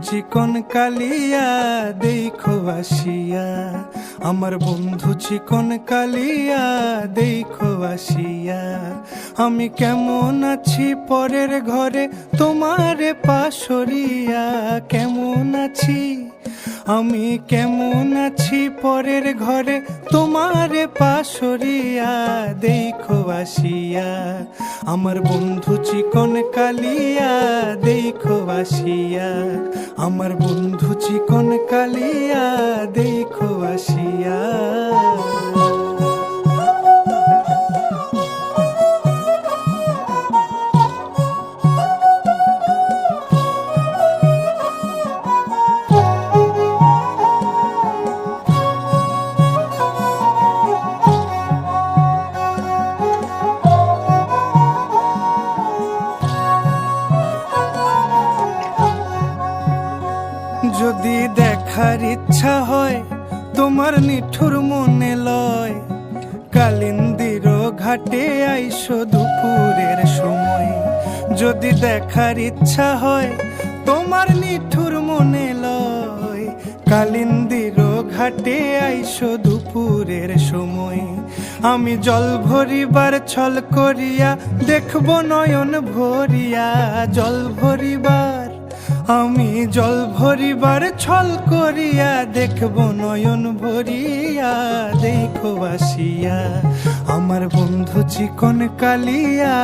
চিকন কালিয়া দেখো আসিয়া, আমার বন্ধু চিকন কালিয়া দেখো আসিয়া। আমি কেমন আছি পরের ঘরে তোমারে পাশরিয়া, কেমন আছি আমি কেমন আছি পরের ঘরে তোমারে পাশরিয়া দেখো আসিয়া। আমার বন্ধু চিকন কালিয়া দেখো আসিয়া, আমার বন্ধু চিকন কালিয়া দেখো আসিয়া। যদি দেখার ইচ্ছা হয় তোমার নিঠুর মনে লয়, কালিন্দির ঘাটে আইসো দুপুরের সময়। যদি দেখার ইচ্ছা হয় তোমার নিঠুর মনে লয়, কালিন্দির ঘাটে আইসো দুপুরের সময়। আমি জল ভরিবার ছল করিয়া দেখব নয়ন ভরিয়া, জল ভরিবার আমি জল ভরিবার ছল করিয়া দেখব নয়ন ভরিয়া দেখো আসিয়া। আমার বন্ধু চিকন কালিয়া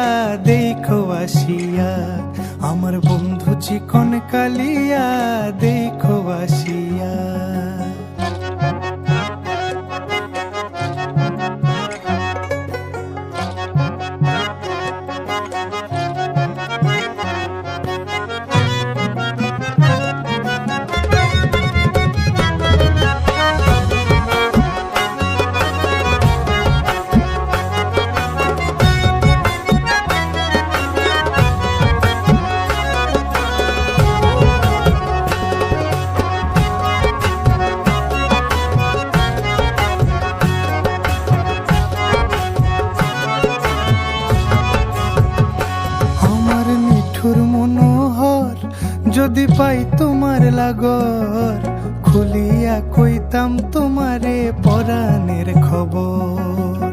দেখো আসিয়া, আমার বন্ধু চিকন কালিয়া দেখো আসিয়া। মনোহর যদি পাই তোমার লাগর, খুলিয়া কইতাম তোমারে পরাণের খবর।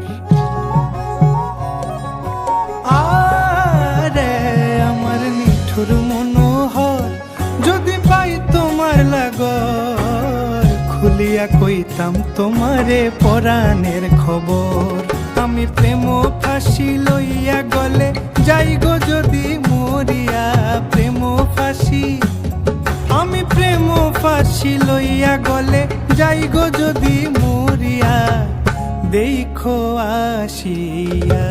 আরে আমার নিঠুর মনোহর যদি পাই তোমার লাগর, খুলিয়া কইতাম তোমারে পরাণের খবর। আমি প্রেম ফাঁসি লইয়া গলে যাই গো যদি মরিয়া, প্রেম ফাঁসি আমি প্রেম ফাঁসি লইয়া গলে যাই গো যদি মরিয়া দেখো আসিয়া।